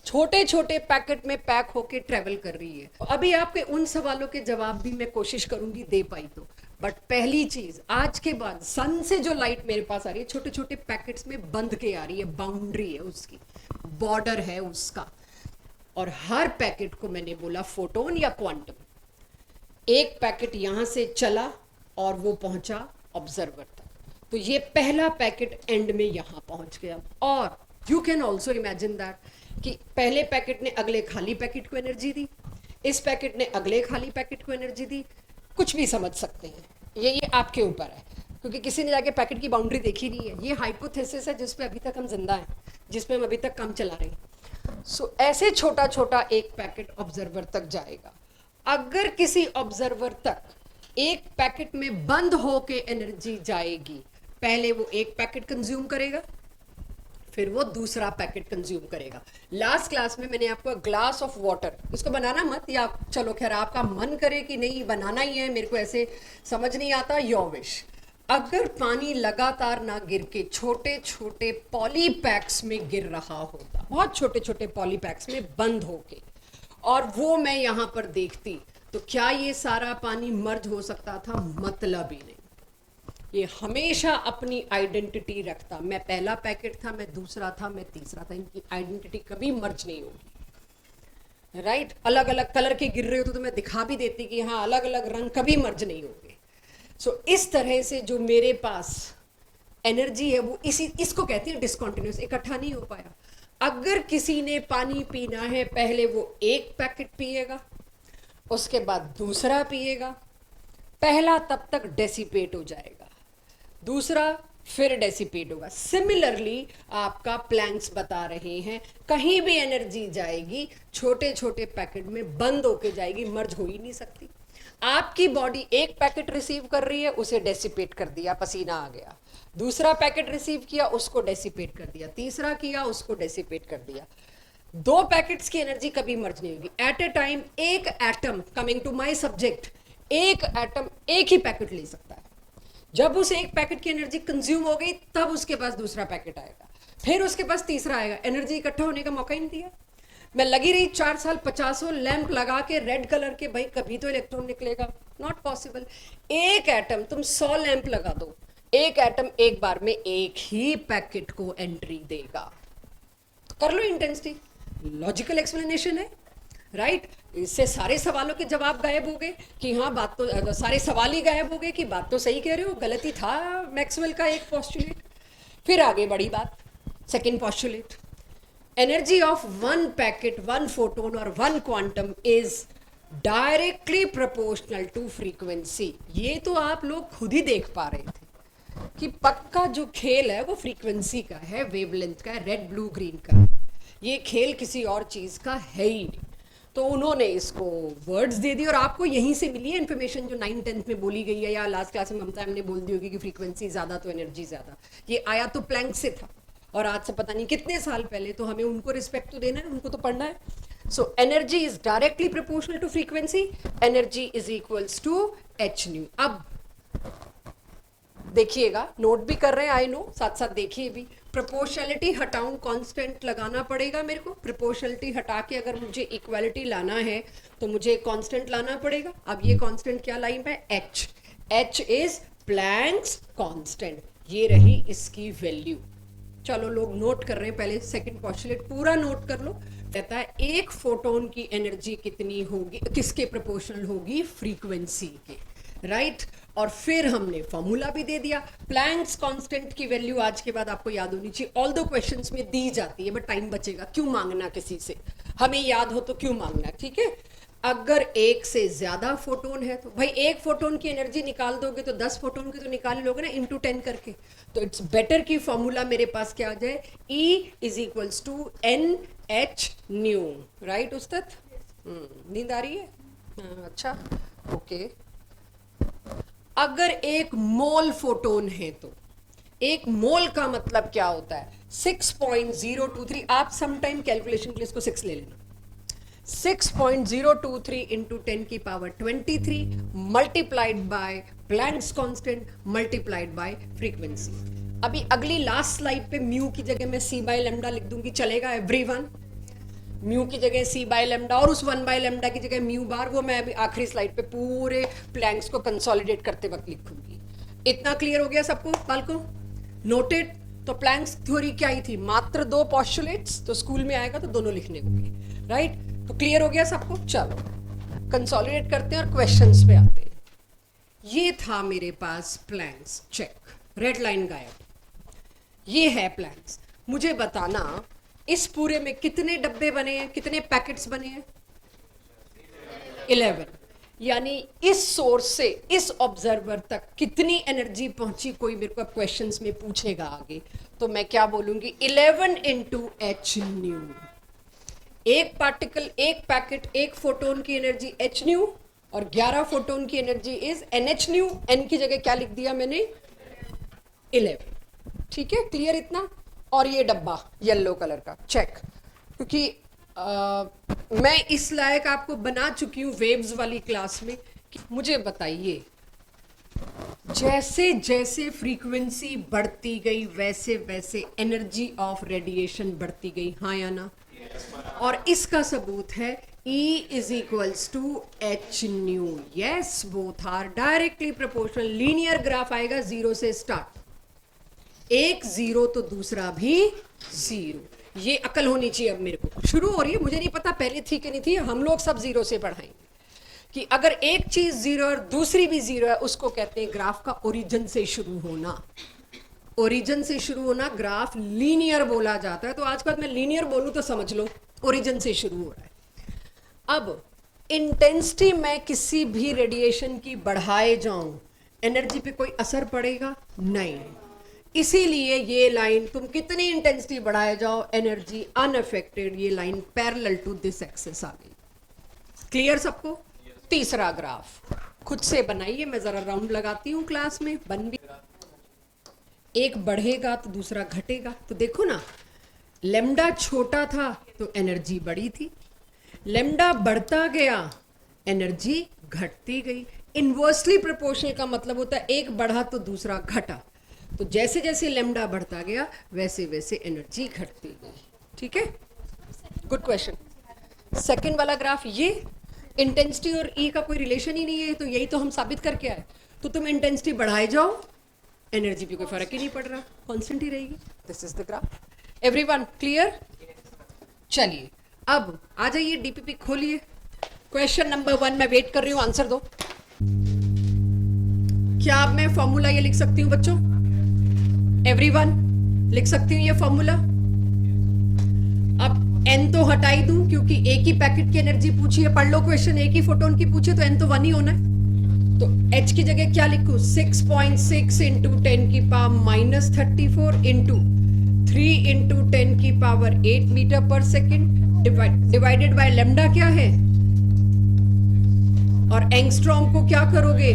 छोटे छोटे पैकेट में पैक होके ट्रेवल कर रही है। अभी आपके उन सवालों के जवाब भी मैं कोशिश करूंगी दे पाई तो। बट पहली चीज, आज के बाद सन से जो लाइट मेरे पास आ रही है, छोटे छोटे पैकेट्स में बंध के आ रही है, बाउंड्री है उसकी, बॉर्डर है उसका। और हर पैकेट को मैंने बोला फोटोन या क्वांटम। एक पैकेट यहां से चला और वो पहुंचा ऑब्जर्वर तक, तो ये पहला पैकेट एंड में यहां पहुंच गया। और you can also imagine that कि पहले पैकेट ने अगले खाली पैकेट को एनर्जी दी, इस पैकेट ने अगले खाली पैकेट को एनर्जी दी। कुछ भी समझ सकते हैं, ये आपके ऊपर है, क्योंकि किसी ने जाके पैकेट की बाउंड्री देखी नहीं है। ये हाइपोथेसिस है जिसपे अभी तक हम जिंदा हैं, जिसपे हम अभी तक काम चला रहे हैं। सो ऐसे छोटा छोटा एक पैकेट ऑब्जर्वर तक जाएगा। अगर किसी ऑब्जर्वर तक एक पैकेट में बंद होके एनर्जी जाएगी, पहले वो एक पैकेट कंज्यूम करेगा, फिर वो दूसरा पैकेट कंज्यूम करेगा। लास्ट क्लास में मैंने आपको ग्लास ऑफ वाटर, इसको बनाना मत, या चलो खैर आपका मन करे कि नहीं बनाना ही है, मेरे को ऐसे समझ नहीं आता, योर विश। अगर पानी लगातार ना गिर के छोटे छोटे पॉलीपैक्स में गिर रहा होता, बहुत छोटे छोटे पॉलीपैक्स में बंद होके, और वो मैं यहां पर देखती, तो क्या ये सारा पानी मर्ज हो सकता था? मतलब ही नहीं। ये हमेशा अपनी आइडेंटिटी रखता, मैं पहला पैकेट था, मैं दूसरा था, मैं तीसरा था। इनकी आइडेंटिटी कभी मर्ज नहीं होगी, राइट? अलग अलग कलर के गिर रहे होते तो मैं दिखा भी देती कि हाँ अलग अलग रंग कभी मर्ज नहीं होंगे। सो इस तरह से जो मेरे पास एनर्जी है वो इसको कहती है डिसकॉन्टिन्यूस, इकट्ठा नहीं हो पाया। अगर किसी ने पानी पीना है, पहले वो एक पैकेट पिएगा, उसके बाद दूसरा पिएगा। पहला तब तक डेसिपेट हो जाएगा, दूसरा फिर डेसिपेट होगा। सिमिलरली आपका प्लैंक्स बता रहे हैं, कहीं भी एनर्जी जाएगी छोटे छोटे पैकेट में बंद होके जाएगी, मर्ज हो ही नहीं सकती। आपकी बॉडी एक पैकेट रिसीव कर रही है, उसे डेसिपेट कर दिया, पसीना आ गया। दूसरा पैकेट रिसीव किया, उसको डेसिपेट कर दिया। तीसरा किया, उसको डेसिपेट कर दिया। दो पैकेट्स की एनर्जी कभी मर्ज नहीं होगी। एट ए टाइम एक atom, coming to my subject, एक एटम एक ही पैकेट ले सकता है। जब उस एक पैकेट की एनर्जी कंज्यूम हो गई, तब उसके पास दूसरा पैकेट आएगा, फिर उसके पास तीसरा आएगा। एनर्जी इकट्ठा होने का मौका ही नहीं दिया। मैं लगी रही 4 साल, 50 लैंप लगा के रेड कलर के, भाई कभी तो इलेक्ट्रॉन निकलेगा, नॉट पॉसिबल। एक एटम, तुम 100 लैंप लगा दो, एक एटम एक बार में एक ही पैकेट को एंट्री देगा। कर लो इंटेंसिटी, लॉजिकल एक्सप्लेनेशन है, राइट? इससे सारे सवालों के जवाब गायब हो गए कि हाँ बात तो, सारे सवाल ही गायब हो गए कि बात तो सही कह रहे हो, गलत ही था मैक्सवेल का एक पोस्टुलेट। फिर आगे बड़ी बात, second postulate, energy of one packet, one photon और one quantum is directly proportional to frequency. ये तो आप लोग खुद ही देख पा रहे थे कि पक्का जो खेल है वो फ्रीक्वेंसी का है, वेवलेंथ का है, रेड ब्लू ग्रीन का है। ये खेल किसी और चीज का है ही नहीं। तो उन्होंने इसको वर्ड्स दे दी और आपको यहीं से मिली है इन्फॉर्मेशन जो 9th-10th में बोली गई है, या लास्ट क्लास में ममता हमने बोल दी होगी कि फ्रीक्वेंसी ज्यादा तो एनर्जी ज्यादा। ये आया तो प्लैंक से था, और आज से पता नहीं कितने साल पहले, तो हमें उनको रिस्पेक्ट तो देना है, उनको तो पढ़ना है। So energy is directly proportional to frequency, energy is equals to H nu. अब देखिएगा, नोट भी कर रहे हैं, आई नो, साथ साथ देखिए भी। प्रोपोर्शनलिटी हटाऊं, कांस्टेंट लगाना पड़ेगा मेरे को। प्रोपोर्शनलिटी हटा के अगर मुझे इक्वालिटी लाना है तो मुझे कांस्टेंट लाना पड़ेगा। अब ये कांस्टेंट क्या लाई मैं, H. H is Planck's constant, ये रही इसकी वैल्यू। चलो लोग नोट कर रहे हैं, पहले सेकंड पोस्टुलेट पूरा नोट कर लो। कहता है एक फोटोन की एनर्जी कितनी होगी, किसके प्रोपोर्शनल होगी, फ्रीक्वेंसी के, राइट? और फिर हमने फॉर्मूला भी दे दिया। प्लैंक्स कांस्टेंट की वैल्यू आज के बाद आपको याद होनी चाहिए। ऑल दो क्वेश्चंस में दी जाती है, बट टाइम बचेगा, क्यों मांगना किसी से, हमें याद हो तो क्यों मांगना, ठीक है? अगर एक से ज्यादा फोटोन है तो भाई एक फोटोन की एनर्जी निकाल दोगे तो 10 फोटोन की तो निकाल लोगे ना, इंटू 10 करके। तो इट्स बेटर कि फॉर्मूला मेरे पास क्या आ जाए, E is equals to N H nu, right उस्ताद? नींद आ रही है? अच्छा, ओके। अगर एक मोल फोटोन है तो एक मोल का मतलब क्या होता है, 6.023। आप समटाइम कैलकुलेशन के लिए इसको 6 ले लेना। 6.023 इंटू 10 की power 23 multiplied by Planck's constant multiplied by frequency. अभी अगली लास्ट स्लाइड पे म्यू की जगह मैं सी बाय लेमडा लिख दूंगी, चलेगा एवरीवन? म्यू की जगह सी बाय लेमडा और उस 1 बाय लेमडा की जगह म्यू बार, वो मैं अभी आखिरी स्लाइड पे पूरे प्लैंक्स को कंसोलिडेट करते वक्त लिखूंगी। इतना क्लियर हो गया सबको बालको? नोटेड? तो प्लैंक्स थ्योरी क्या ही थी, मात्र 2 पोस्टुलेट्स, तो स्कूल में आएगा तो दोनों लिखने होंगे, राइट? तो क्लियर हो गया सबको? चलो कंसोलिडेट करते हैं और क्वेश्चंस पे आते हैं। ये था मेरे पास प्लैंक्स, चेक, रेड लाइन गायब। ये है प्लैंक्स। मुझे बताना इस पूरे में कितने डब्बे बने हैं, कितने पैकेट्स बने हैं? 11। यानी इस सोर्स से इस ऑब्जर्वर तक कितनी एनर्जी पहुंची, कोई मेरे को क्वेश्चंस में पूछेगा आगे, तो मैं क्या बोलूंगी, 11 इंटू एच न्यू। एक पार्टिकल, एक पैकेट, एक फोटोन की एनर्जी एच न्यू और 11 फोटोन की एनर्जी is N H nu. N की जगह क्या लिख दिया मैंने, 11। ठीक है, क्लियर इतना? और ये डब्बा येलो कलर का, चेक, क्योंकि मैं इस लायक आपको बना चुकी हूँ वेव्स वाली क्लास में कि मुझे बताइए, जैसे जैसे फ्रीक्वेंसी बढ़ती गई वैसे वैसे एनर्जी ऑफ रेडिएशन बढ़ती गई, हाँ या ना? और इसका सबूत है E is equals to H nu. Yes, both are directly proportional. Linear graph आएगा, 0 से स्टार्ट, एक 0 तो दूसरा भी 0। ये अकल होनी चाहिए अब मेरे को, शुरू हो रही है, मुझे नहीं पता पहले थी कि नहीं थी, हम लोग सब 0 से पढ़ाएंगे कि अगर एक चीज 0 और दूसरी भी 0 है, उसको कहते हैं ग्राफ का ओरिजिन से शुरू होना। ओरिजिन से शुरू होना ग्राफ लीनियर बोला जाता है, तो आज के बाद मैं लीनियर बोलूं तो समझ लो ओरिजिन से शुरू हो रहा है। अब इंटेंसिटी में किसी भी रेडिएशन की बढ़ाए जाऊं, एनर्जी पे कोई असर पड़ेगा नहीं। इसीलिए ये लाइन तुम कितनी इंटेंसिटी बढ़ाए जाओ, एनर्जी अनअफेक्टेड, ये line parallel to this axis आ गई। क्लियर सबको? तीसरा ग्राफ खुद से बनाइए, मैं जरा राउंड लगाती हूँ क्लास में, बन भी एक बढ़ेगा तो दूसरा घटेगा। तो देखो ना, लेमडा छोटा था तो एनर्जी बढ़ी थी, लेमडा बढ़ता गया एनर्जी घटती गई। इनवर्सली प्रोपोर्शनल का मतलब होता है एक बढ़ा तो दूसरा घटा, तो जैसे जैसे लेमडा बढ़ता गया वैसे वैसे एनर्जी घटती गई। ठीक है, गुड क्वेश्चन। सेकंड वाला ग्राफ, ये इंटेंसिटी और ई का कोई रिलेशन ही नहीं है, तो यही तो हम साबित करके आए। तो तुम इंटेंसिटी बढ़ाए जाओ, एनर्जी पे कोई फर्क ही नहीं पड़ रहा, कांस्टेंट ही रहेगी। This is the graph. Everyone clear? चलिए अब आ जाइए, डीपीपी खोलिए। क्वेश्चन नंबर 1 मैं वेट कर रही हूं, आंसर दो। क्या अब मैं फॉर्मूला ये लिख सकती हूँ बच्चों? एवरीवन लिख सकती हूँ ये फॉर्मूला? अब n तो हटाई दूं क्योंकि एक ही पैकेट की एनर्जी पूछी है, पढ़ लो क्वेश्चन, एक ही फोटोन की पूछे तो n तो 1 ही होना है। तो h की जगह क्या लिखूं? 6.6 इंटू 10 की पावर माइनस 34 इंटू 3 इंटू 10 की पावर 8 मीटर पर सेकेंड डिवाइडेड बाय लेमडा क्या है, और एंगस्ट्रॉम को क्या करोगे?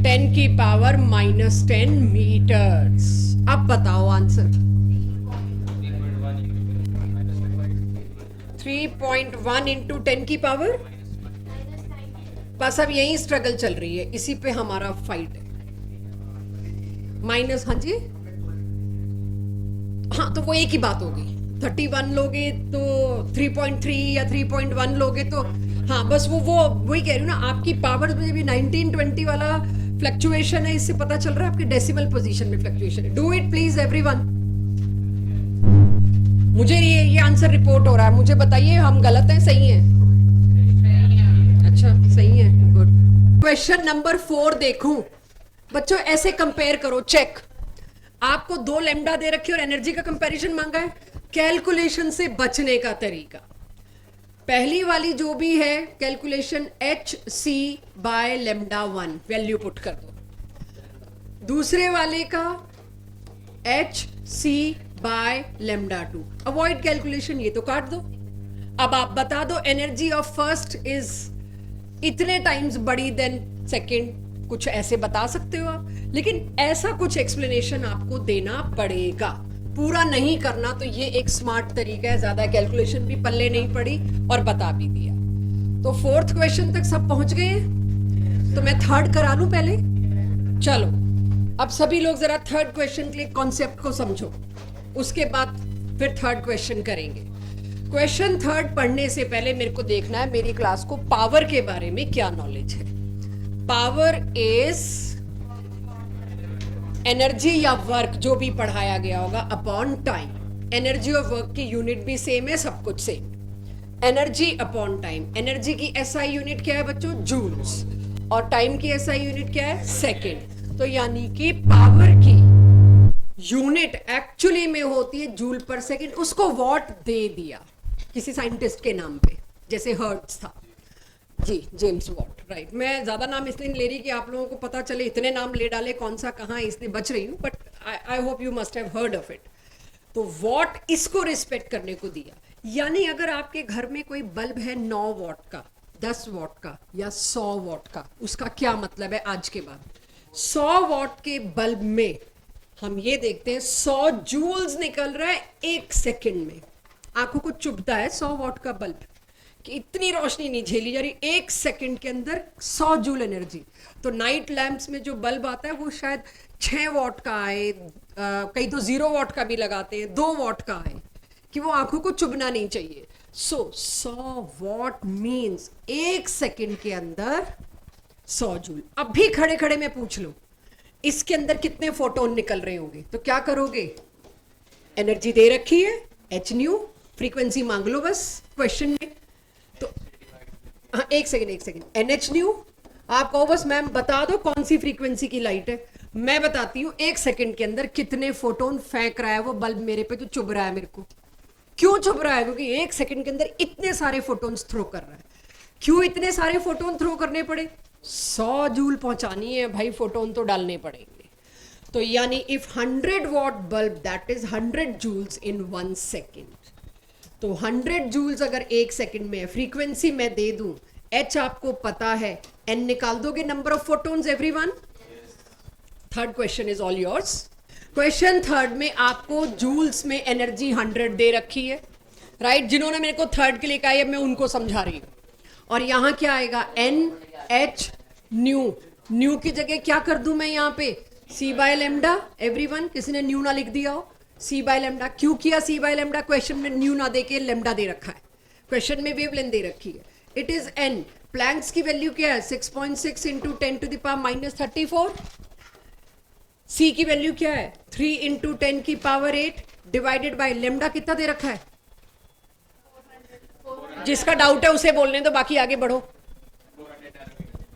10 की पावर माइनस 10 मीटर्स। अब बताओ आंसर। 3.1 इंटू 10 की पावर, बस अब यही स्ट्रगल चल रही है, इसी पे हमारा फाइट है। माइनस, हाँ जी, हाँ तो वो एक ही बात होगी। 31 लोगे तो 3.3 या 3.1 लोगे तो हाँ, बस वो वही कह रही हूँ ना, आपकी पावर्स में भी 1920 वाला फ्लक्चुएशन है, इससे पता चल रहा है आपके डेसिमल पोजीशन में फ्लक्चुएशन है। Do it please everyone. मुझे ये आंसर रिपोर्ट हो रहा है, मुझे बताइए हम गलत हैं सही हैं? अच्छा सही है, गुड। क्वेश्चन नंबर 4 देखूं बच्चों, ऐसे कंपेयर करो, चेक। आपको 2 लेमडा दे रखी और एनर्जी का कंपैरिजन मांगा है। कैलकुलेशन से बचने का तरीका, पहली वाली जो भी है calculation H C by lambda 1 value put कर दो, दूसरे वाले का H C by lambda 2, avoid calculation, ये तो काट दो। अब आप बता दो एनर्जी ऑफ फर्स्ट इज इतने टाइम्स बड़ी देन सेकंड, कुछ ऐसे बता सकते हो आप, लेकिन ऐसा कुछ एक्सप्लेनेशन आपको देना पड़ेगा। पूरा नहीं करना तो ये एक स्मार्ट तरीका है, ज्यादा कैलकुलेशन भी पल्ले नहीं पड़ी और बता भी दिया। तो 4th क्वेश्चन तक सब पहुंच गए, तो मैं 3rd करा लूं पहले। चलो अब सभी लोग जरा 3rd क्वेश्चन के लिए कॉन्सेप्ट को समझो, उसके बाद फिर 3rd क्वेश्चन करेंगे। क्वेश्चन 3rd पढ़ने से पहले मेरे को देखना है मेरी क्लास को पावर के बारे में क्या नॉलेज है। पावर इज एनर्जी या वर्क जो भी पढ़ाया गया होगा अपॉन टाइम। एनर्जी और वर्क की यूनिट भी सेम है, सब कुछ same. Energy upon time, energy की एसआई यूनिट क्या है बच्चों? जूल्स, और टाइम की एसआई यूनिट क्या है? सेकेंड। तो यानी कि पावर की यूनिट एक्चुअली में होती है जूल पर सेकेंड, उसको वॉट दे दिया किसी साइंटिस्ट के नाम पे, जैसे हर्ट्ज था जी, जेम्स वॉट, राइट। मैं ज्यादा नाम इसलिए नहीं ले रही कि आप लोगों को पता चले, इतने नाम ले डाले कौन सा कहाँ, इसलिए बच रही हूँ, but I hope you must have heard of it. तो वॉट इसको रिस्पेक्ट करने को दिया, यानी अगर आपके घर में कोई बल्ब है 9 वॉट का, 10 वॉट का या 100 वॉट का, उसका क्या मतलब है आज के बाद? 100 वॉट के बल्ब में हम ये देखते हैं 100 जूल्स निकल रहा है 1 सेकेंड में। आंखों को चुभता है 100 वॉट का बल्ब कि इतनी रोशनी नहीं झेली जा रही, 1 सेकेंड के अंदर 100 जूल एनर्जी। तो नाइट लैंप्स में जो बल्ब आता है वो शायद 6 वॉट का आए, कई तो 0 वॉट का भी लगाते हैं, 2 वॉट का आए, कि वो आंखों को चुभना नहीं चाहिए। सो 100 वॉट मीन्स 1 सेकेंड के अंदर 100 जूल। अब भी खड़े खड़े में पूछ लो इसके अंदर कितने फोटोन निकल रहे होंगे, तो क्या करोगे? एनर्जी दे रखी है एच न्यू, फ्रीक्वेंसी मांग लो बस क्वेश्चन में। तो हाँ, एक सेकेंड, एनएच न्यू, आप कहो बस मैम बता दो कौन सी फ्रीक्वेंसी की लाइट है, मैं बताती हूँ 1 सेकंड के अंदर कितने फोटोन फेंक रहा है वो बल्ब मेरे पे, जो चुभ रहा है मेरे को। क्यों चुभ रहा है? क्योंकि 1 सेकंड के अंदर इतने सारे फोटोन्स थ्रो कर रहा है। क्यों इतने सारे फोटोन थ्रो करने पड़े? 100 जूल पहुंचानी है भाई, फोटोन तो डालने पड़ेंगे। तो यानी if 100 watt bulb that is 100 joules in 1 second, तो 100 जूल्स अगर 1 सेकेंड में, फ्रीक्वेंसी मैं दे दूं, एच आपको पता है, एन निकाल दोगे, number of photons everyone. Third question is all yours. Question third में आपको जूल्स में एनर्जी 100 दे रखी है, राइट? जिन्होंने मेरे को थर्ड के लिए कहा है मैं उनको समझा रही हूं। और यहां क्या आएगा? N H new. न्यू की जगह क्या कर दूं मैं यहां पे? सी बाय लेमडा। एवरीवन, किसी ने न्यू ना लिख दिया हो? सी बाय लेमडा। क्यों किया सी बाय लेमडा? क्वेश्चन में न्यू ना देके लेमडा दे रखा है, क्वेश्चन में वेवलेंथ दे रखी है। It is an. प्लैंक्स की वैल्यू क्या है? 6.6 इंटू 10⁻34। सी की वैल्यू क्या है? 3 इंटू 10⁸ डिवाइडेड बाय लेमडा कितना दे रखा है? जिसका डाउट है उसे बोलने दो, बाकी आगे बढ़ो।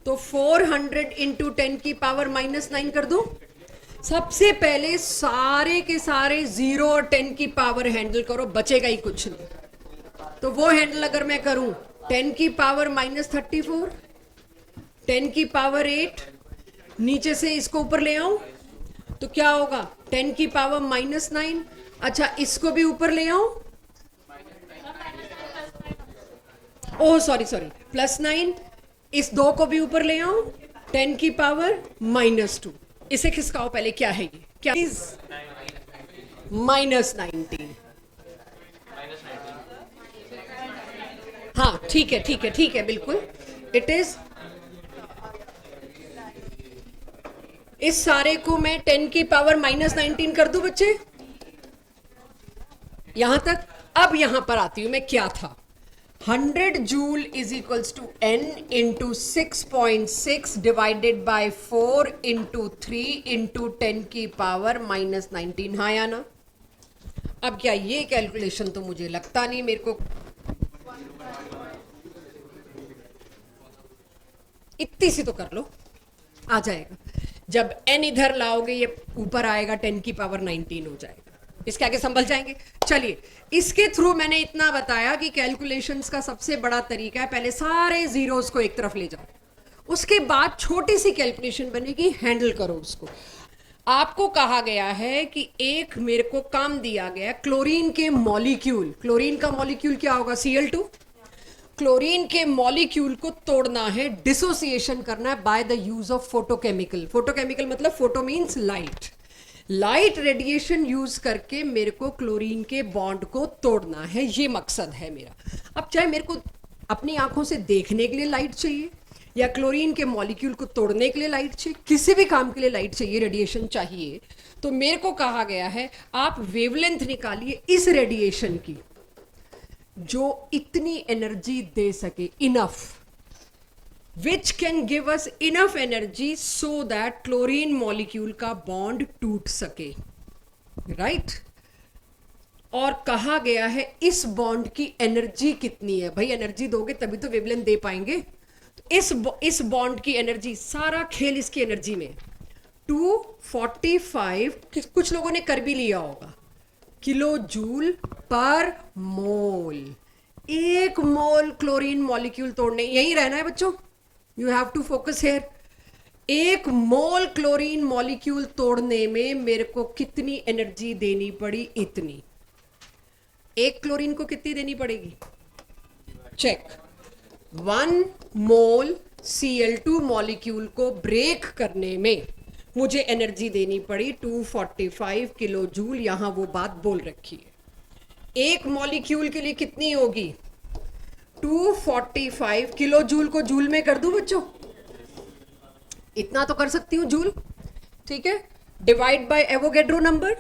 तो 400 इंटू 10⁻⁻9 कर दो। सबसे पहले सारे के सारे 0 और 10 की पावर हैंडल करो, बचेगा ही कुछ नहीं। तो वो हैंडल अगर मैं करूं 10⁻34, 10⁸, नीचे से इसको ऊपर ले आऊं तो क्या होगा? 10⁻⁻9। अच्छा, इसको भी ऊपर ले आऊं, ओह सॉरी +9। इस 2 को भी ऊपर ले आऊं, 10⁻⁻2। इसे खिसकाओ पहले, क्या है ये? क्या इज -19? हाँ ठीक है बिल्कुल। इट इज, इस सारे को मैं 10⁻⁻19 कर दूं बच्चे, यहां तक। अब यहां पर आती हूं मैं, क्या था? 100 joule is equals to n into 6.6 divided by 4 into 3 into 10⁻⁻19। हाँ या ना? अब क्या ये कैलकुलेशन तो मुझे लगता नहीं मेरे को इतनी सी तो कर लो, आ जाएगा। जब n इधर लाओगे ये ऊपर आएगा, 10⁻19 हो जाएगा, इसके आगे संभल जाएंगे। चलिए, इसके थ्रू मैंने इतना बताया कि कैलकुलेशंस का सबसे बड़ा तरीका है पहले सारे जीरोस को एक तरफ ले जाओ, उसके बाद छोटी सी कैलकुलेशन बनेगी, हैंडल करो उसको। आपको कहा गया है कि एक मेरे को काम दिया गया, क्लोरीन के मॉलिक्यूल, क्लोरीन का मॉलिक्यूल क्या होगा? Cl2। क्लोरीन के मॉलिक्यूल को तोड़ना है, डिसोसिएशन करना है by the use of photochemical. Photochemical मतलब photo means light. Light radiation use करके मेरे को क्लोरीन के बॉन्ड को तोड़ना है, ये मकसद है मेरा। अब चाहे मेरे को अपनी आंखों से देखने के लिए लाइट चाहिए या क्लोरीन के मॉलिक्यूल को तोड़ने के लिए लाइट चाहिए, किसी भी काम के लिए लाइट चाहिए, रेडिएशन चाहिए, तो मेरे को कहा गया है आप वेवलेंथ निकालिए इस रेडिएशन की जो इतनी एनर्जी दे सके, enough, which can give us enough energy so that chlorine molecule का बॉन्ड टूट सके, राइट? और कहा गया है इस बॉन्ड की एनर्जी कितनी है? भाई एनर्जी दोगे तभी तो वेवलेंथ दे पाएंगे। तो इस बॉन्ड की एनर्जी, सारा खेल इसकी एनर्जी में 245, कुछ लोगों ने कर भी लिया होगा, किलो जूल पर मोल। 1 मोल क्लोरीन मॉलिक्यूल तोड़ने, यही रहना है बच्चों, you have to focus here. 1 mole chlorine molecule तोड़ने में मेरे को कितनी एनर्जी देनी पड़ी? इतनी। 1 क्लोरीन को कितनी देनी पड़ेगी? चेक। 1 मोल Cl2 मॉलिक्यूल को ब्रेक करने में मुझे एनर्जी देनी पड़ी 245 किलो जूल, यहां वो बात बोल रखी है। 1 मॉलिक्यूल के लिए कितनी होगी? 245 किलो जूल को जूल में कर दूं बच्चों? इतना तो कर सकती हूं जूल, ठीक है? डिवाइड बाय एवोगैड्रो नंबर,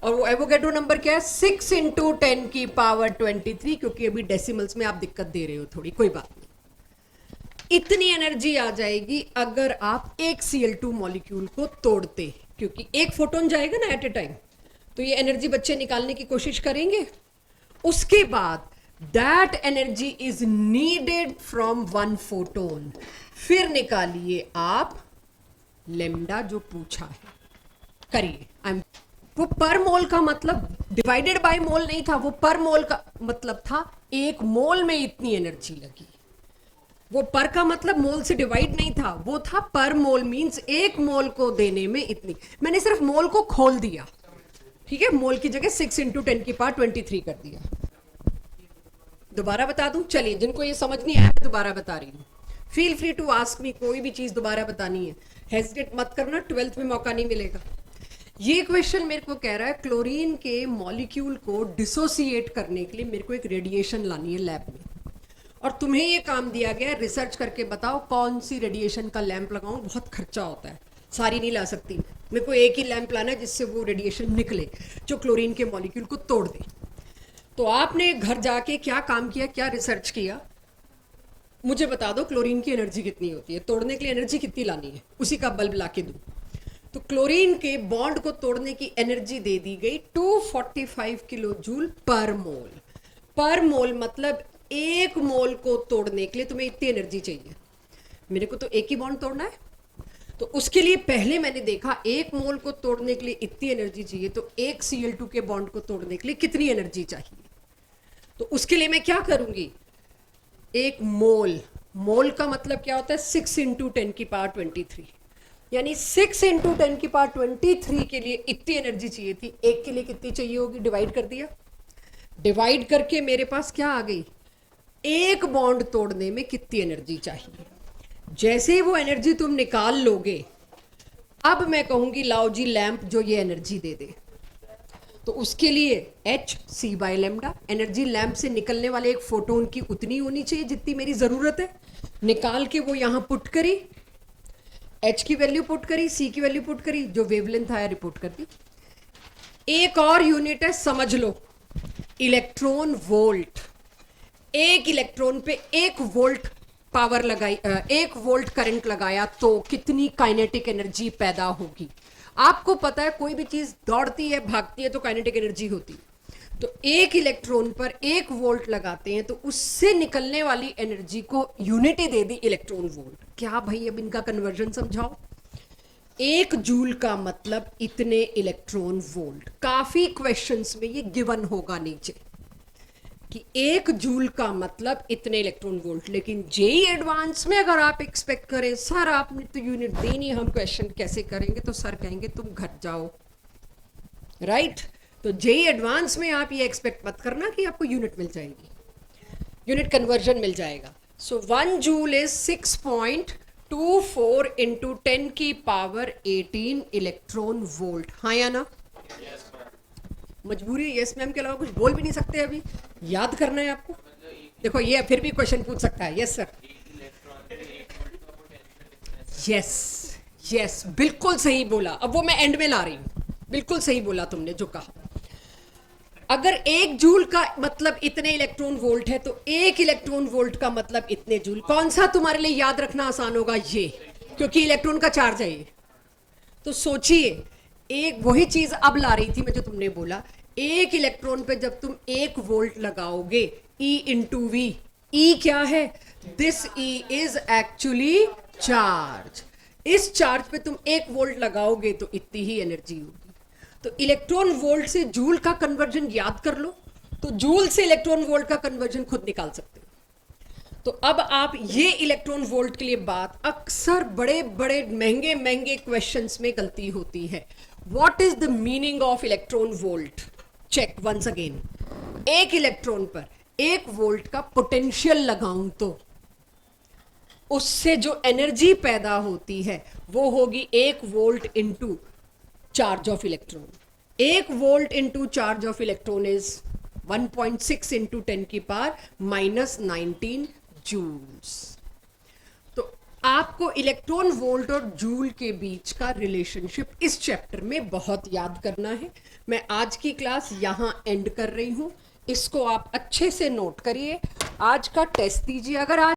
और वो एवोगैड्रो नंबर क्या है? 6 इंटू 10⁻23, क्योंकि अभी डेसिमल्स में आप दिक्कत दे रहे हो थोड़ी, कोई बात नहीं। इतनी एनर्जी आ जाएगी अगर आप एक Cl2 मॉलिक्यूल को तोड़ते, क्योंकि एक फोटोन जाएगा ना एट ए टाइम, तो ये एनर्जी बच्चे निकालने की कोशिश करेंगे। उसके बाद that energy is needed from 1 photon. फिर निकालिए आप लेमडा जो पूछा है करिए। वो पर मोल का मतलब डिवाइडेड बाय मोल नहीं था, वो पर मोल का मतलब था एक मोल में इतनी एनर्जी लगी। वो पर का मतलब मोल से डिवाइड नहीं था, वो था पर मोल, मींस एक मोल को देने में इतनी। मैंने सिर्फ मोल को खोल दिया, ठीक है, मोल की जगह 6 × 10⁻23 कर दिया। दोबारा बता दूं, चलिए जिनको ये समझ नहीं आया मैं दोबारा बता रही हूँ। Feel free to ask me, कोई भी चीज दोबारा बतानी है, हेजिटेट मत करना, 12th में मौका नहीं मिलेगा। ये क्वेश्चन मेरे को कह रहा है क्लोरीन के मॉलिक्यूल को डिसोसिएट करने के लिए मेरे को एक रेडिएशन लानी है लैब में, और तुम्हें ये काम दिया गया है रिसर्च करके बताओ कौन सी रेडिएशन का लैंप लगाऊं। बहुत खर्चा होता है, सारी नहीं ला सकती, मेरे को एक ही लैंप लाना है जिससे वो रेडिएशन निकले जो क्लोरीन के मॉलिक्यूल को तोड़ दे। तो आपने घर जाके क्या काम किया, क्या रिसर्च किया, मुझे बता दो क्लोरीन की एनर्जी कितनी होती है, तोड़ने के लिए एनर्जी कितनी लानी है, उसी का बल्ब ला के दूं। तो क्लोरीन के बॉन्ड को तोड़ने की एनर्जी दे दी गई 245 किलो जूल पर मोल। पर मोल मतलब एक मोल को तोड़ने के लिए तुम्हें इतनी एनर्जी चाहिए। मेरे को तो एक ही बॉन्ड तोड़ना है, तो उसके लिए पहले मैंने देखा एक मोल को तोड़ने के लिए इतनी एनर्जी चाहिए, तो एक Cl2 के बॉन्ड को तोड़ने के लिए कितनी एनर्जी चाहिए। तो उसके लिए मैं क्या करूंगी, एक मोल, मोल का मतलब क्या होता है 6 × 10⁻23, यानी 6 × 10⁻23 के लिए इतनी एनर्जी चाहिए थी, एक के लिए कितनी चाहिए होगी, डिवाइड कर दिया। डिवाइड करके मेरे पास क्या आ गई, एक बॉन्ड तोड़ने में कितनी एनर्जी चाहिए। जैसे ही वो एनर्जी तुम निकाल लोगे, अब मैं कहूंगी लाओ जी लैंप जो ये एनर्जी दे दे, तो उसके लिए hc/λ एनर्जी लैंप से निकलने वाले एक फोटोन की उतनी होनी चाहिए जितनी मेरी जरूरत है। निकाल के वो यहां पुट करी, h की वैल्यू पुट करी, c की वैल्यू पुट करी, जो वेवलेंथ आया रिपोर्ट कर दी। एक और यूनिट है, समझ लो, इलेक्ट्रॉन वोल्ट। एक इलेक्ट्रॉन पे 1 वोल्ट पावर लगाई, 1 वोल्ट करंट लगाया तो कितनी काइनेटिक एनर्जी पैदा होगी। आपको पता है कोई भी चीज दौड़ती है भागती है तो काइनेटिक एनर्जी होती है। तो एक इलेक्ट्रॉन पर 1 वोल्ट लगाते हैं तो उससे निकलने वाली एनर्जी को unit he they the electron volt. क्या भाई, अब इनका कन्वर्जन समझाओ। 1 जूल का मतलब इतने इलेक्ट्रॉन वोल्ट। काफी क्वेश्चंस में ये गिवन होगा नीचे कि 1 जूल का मतलब इतने इलेक्ट्रॉन वोल्ट, लेकिन जेई एडवांस में अगर आप एक्सपेक्ट करें सर आपने तो यूनिट देनी, हम क्वेश्चन कैसे करेंगे, तो सर कहेंगे तुम घर जाओ, राइट। तो जेई एडवांस में आप ये एक्सपेक्ट मत करना कि आपको यूनिट मिल जाएगी, यूनिट कन्वर्जन मिल जाएगा। सो 1 जूल इज 6.24 × 10⁻18 इलेक्ट्रॉन वोल्ट। हाँ या ना? मजबूरी यस मैम के अलावा कुछ बोल भी नहीं सकते, अभी याद करना है आपको। देखो ये फिर भी क्वेश्चन पूछ सकता है, यस सर, यस यस बिल्कुल सही बोला। अब वो मैं एंड में ला रही हूं, बिल्कुल सही बोला तुमने जो कहा। अगर 1 जूल का मतलब इतने इलेक्ट्रॉन वोल्ट है तो 1 इलेक्ट्रॉन वोल्ट का मतलब इतने जूल। कौन सा तुम्हारे लिए याद रखना आसान होगा, ये, क्योंकि इलेक्ट्रॉन का चार्ज है ये। तो सोचिए, एक वही चीज अब ला रही थी मैं जो तुमने बोला, 1 इलेक्ट्रॉन पे जब तुम 1 वोल्ट लगाओगे, E × V, E क्या है, this E is actually charge. इस चार्ज पे तुम 1 वोल्ट लगाओगे तो इतनी ही एनर्जी होगी। तो इलेक्ट्रॉन वोल्ट से जूल का कन्वर्जन याद कर लो, तो जूल से इलेक्ट्रॉन वोल्ट का कन्वर्जन खुद निकाल सकते हो। तो अब आप ये इलेक्ट्रॉन वोल्ट के लिए बात, अक्सर बड़े बड़े महंगे महंगे क्वेश्चंस में गलती होती है। What is the meaning of electron volt? Check once again. एक इलेक्ट्रॉन पर 1 वोल्ट का पोटेंशियल लगाऊं तो उससे जो एनर्जी पैदा होती है वो होगी 1 volt into charge of electron. 1 volt into charge of electron is 1.6 × 10⁻19 joules. तो आपको इलेक्ट्रॉन वोल्ट और जूल के बीच का रिलेशनशिप इस चैप्टर में बहुत याद करना है। मैं आज की क्लास यहां एंड कर रही हूं, इसको आप अच्छे से नोट करिए। आज का टेस्ट दीजिए। अगर आज